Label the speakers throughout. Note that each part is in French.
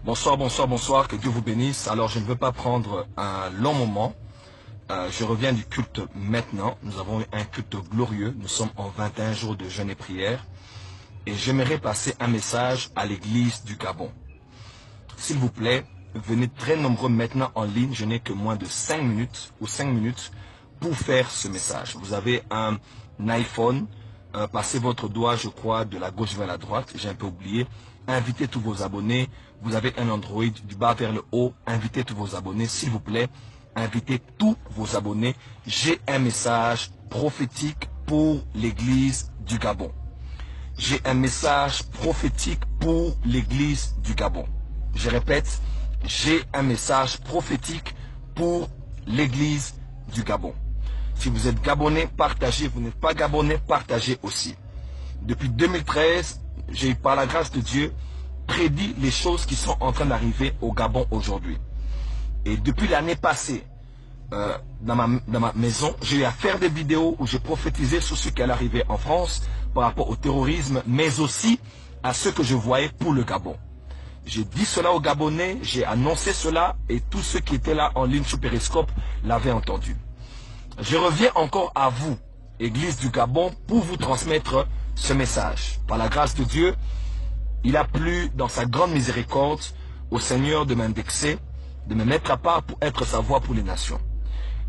Speaker 1: Bonsoir, bonsoir, bonsoir, que Dieu vous bénisse. Alors je ne veux pas prendre un long moment. Je reviens du culte maintenant. Nous avons eu un culte glorieux. Nous sommes en 21 jours de jeûne et prière. Et j'aimerais passer un message à l'église du Gabon. S'il vous plaît, venez très nombreux maintenant en ligne. Je n'ai que moins de 5 minutes ou 5 minutes pour faire ce message. Vous avez un iPhone. Passez votre doigt, je crois, de la gauche vers la droite. J'ai un peu oublié. Invitez tous vos abonnés. Vous avez un Android du bas vers le haut. Invitez tous vos abonnés, s'il vous plaît. Invitez tous vos abonnés. J'ai un message prophétique pour l'église du Gabon. J'ai un message prophétique pour l'église du Gabon. Je répète, j'ai un message prophétique pour l'église du Gabon. Si vous êtes Gabonais, partagez. Vous n'êtes pas Gabonais, partagez aussi. Depuis 2013, j'ai, par la grâce de Dieu, prédit les choses qui sont en train d'arriver au Gabon aujourd'hui. Et depuis l'année passée, dans ma maison, j'ai eu à faire des vidéos où je prophétisais sur ce qui allait arriver en France par rapport au terrorisme, mais aussi à ce que je voyais pour le Gabon. J'ai dit cela aux Gabonais, j'ai annoncé cela et tous ceux qui étaient là en ligne sur Periscope l'avaient entendu. Je reviens encore à vous, Église du Gabon, pour vous transmettre ce message. Par la grâce de Dieu, il a plu dans sa grande miséricorde au Seigneur de m'indexer, de me mettre à part pour être sa voix pour les nations.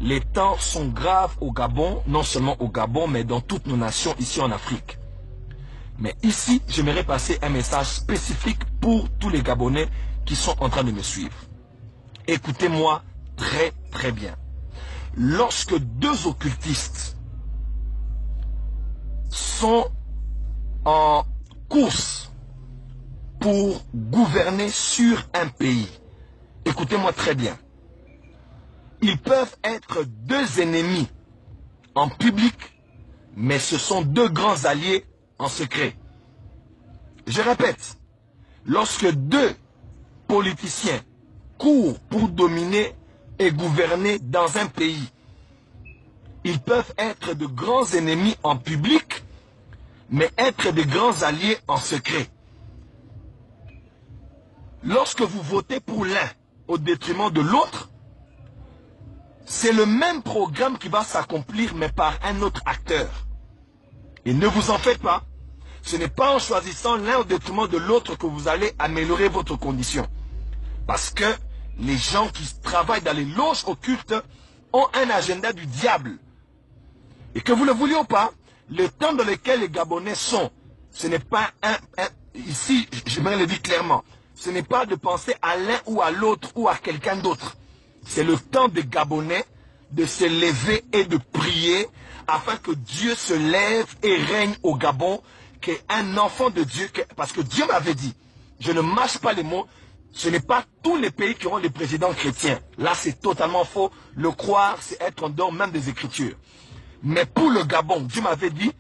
Speaker 1: Les temps sont graves au Gabon, non seulement au Gabon, mais dans toutes nos nations ici en Afrique. Mais ici, j'aimerais passer un message spécifique pour tous les Gabonais qui sont en train de me suivre. Écoutez-moi très très bien. Lorsque deux occultistes sont en course pour gouverner sur un pays, écoutez-moi très bien, ils peuvent être deux ennemis en public, mais ce sont deux grands alliés en secret. Je répète, lorsque deux politiciens courent pour dominer et gouverner dans un pays, ils peuvent être de grands ennemis en public, mais être de grands alliés en secret. Lorsque vous votez pour l'un au détriment de l'autre, c'est le même programme qui va s'accomplir, mais par un autre acteur. Et ne vous en faites pas, ce n'est pas en choisissant l'un au détriment de l'autre que vous allez améliorer votre condition. Parce que les gens qui travaillent dans les loges occultes ont un agenda du diable. Et que vous le vouliez ou pas, le temps dans lequel les Gabonais sont, ce n'est pas ici, j'aimerais le dire clairement, ce n'est pas de penser à l'un ou à l'autre ou à quelqu'un d'autre. C'est le temps des Gabonais de se lever et de prier afin que Dieu se lève et règne au Gabon, qu'un enfant de Dieu, parce que Dieu m'avait dit, je ne mâche pas les mots, ce n'est pas tous les pays qui auront des présidents chrétiens. Là, c'est totalement faux. Le croire, c'est être en dehors même des Écritures. Mais pour le Gabon, Dieu m'avait dit,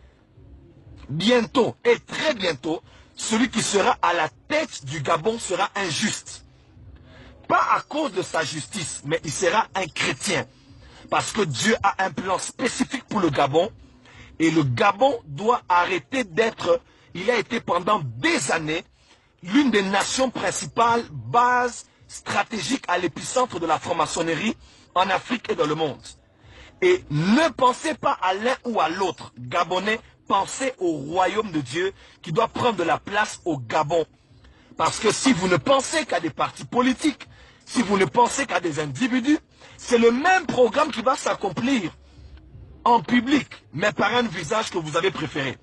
Speaker 1: bientôt et très bientôt, celui qui sera à la tête du Gabon sera injuste. Pas à cause de sa justice, mais il sera un chrétien. Parce que Dieu a un plan spécifique pour le Gabon. Et le Gabon doit arrêter d'être, il a été pendant des années, l'une des nations principales, bases stratégiques à l'épicentre de la franc-maçonnerie en Afrique et dans le monde. Et ne pensez pas à l'un ou à l'autre. Gabonais, pensez au royaume de Dieu qui doit prendre de la place au Gabon. Parce que si vous ne pensez qu'à des partis politiques, si vous ne pensez qu'à des individus, c'est le même programme qui va s'accomplir en public, mais par un visage que vous avez préféré.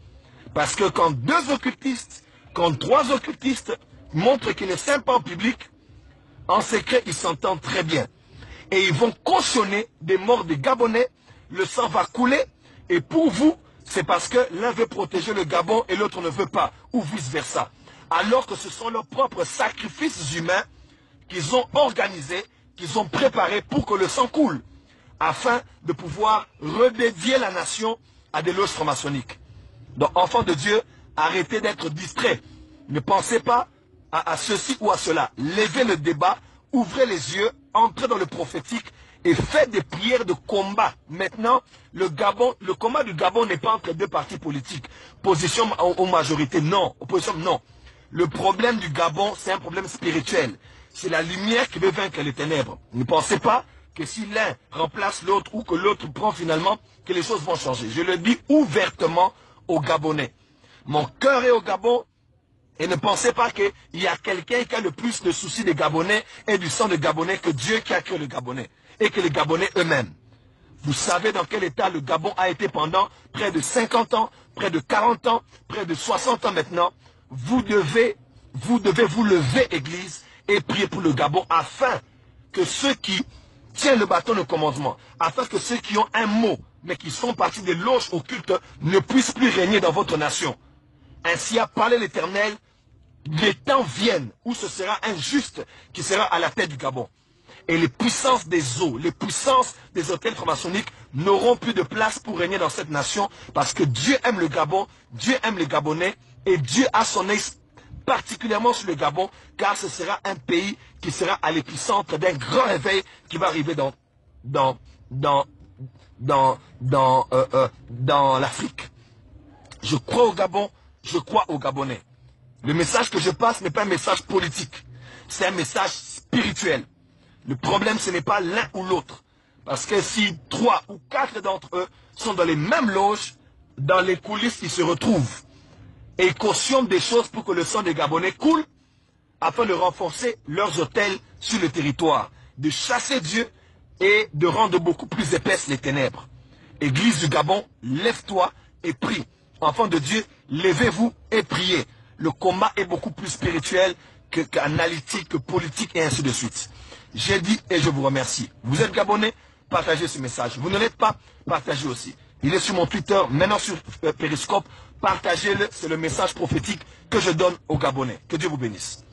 Speaker 1: Parce que quand deux occultistes, quand trois occultistes montrent qu'ils ne s'aiment pas en public, en secret, ils s'entendent très bien. Et ils vont cautionner des morts des Gabonais, le sang va couler, et pour vous, c'est parce que l'un veut protéger le Gabon et l'autre ne veut pas, ou vice-versa. Alors que ce sont leurs propres sacrifices humains qu'ils ont organisés, qu'ils ont préparés pour que le sang coule, afin de pouvoir redédier la nation à des loges franc-maçonniques. Donc, enfants de Dieu, arrêtez d'être distraits. Ne pensez pas à ceci ou à cela. Levez le débat, ouvrez les yeux, entrez dans le prophétique et faites des prières de combat. Maintenant, le combat du Gabon n'est pas entre deux partis politiques. Position aux majorités, non. Opposition, non. Le problème du Gabon, c'est un problème spirituel. C'est la lumière qui veut vaincre les ténèbres. Ne pensez pas que si l'un remplace l'autre ou que l'autre prend finalement, que les choses vont changer. Je le dis ouvertement aux Gabonais. Mon cœur est au Gabon. Et ne pensez pas qu'il y a quelqu'un qui a le plus de soucis des Gabonais et du sang des Gabonais que Dieu qui a créé les Gabonais. Et que les Gabonais eux-mêmes. Vous savez dans quel état le Gabon a été pendant près de 50 ans, près de 40 ans, près de 60 ans maintenant. Vous devez vous lever, Église, et prier pour le Gabon afin que ceux qui tiennent le bâton de commandement, afin que ceux qui ont un mot, mais qui sont partis des loges occultes, ne puissent plus régner dans votre nation. Ainsi a parlé l'Éternel, les temps viennent où ce sera un juste qui sera à la tête du Gabon. Et les puissances des eaux, les puissances des hôtels franc-maçonniques n'auront plus de place pour régner dans cette nation parce que Dieu aime le Gabon, Dieu aime les Gabonais et Dieu a son œil particulièrement sur le Gabon car ce sera un pays qui sera à l'épicentre d'un grand réveil qui va arriver dans l'Afrique. Je crois au Gabon, je crois aux Gabonais. Le message que je passe n'est pas un message politique, c'est un message spirituel. Le problème, ce n'est pas l'un ou l'autre. Parce que si 3 ou 4 d'entre eux sont dans les mêmes loges, dans les coulisses, ils se retrouvent. Et ils cautionnent des choses pour que le sang des Gabonais coule, afin de renforcer leurs hôtels sur le territoire, de chasser Dieu et de rendre beaucoup plus épaisses les ténèbres. Église du Gabon, lève-toi et prie. Enfants de Dieu, levez-vous et priez. Le combat est beaucoup plus spirituel qu'analytique, que politique et ainsi de suite. J'ai dit et je vous remercie. Vous êtes Gabonais, partagez ce message. Vous ne l'êtes pas, partagez aussi. Il est sur mon Twitter, maintenant sur Periscope. Partagez-le, c'est le message prophétique que je donne aux Gabonais. Que Dieu vous bénisse.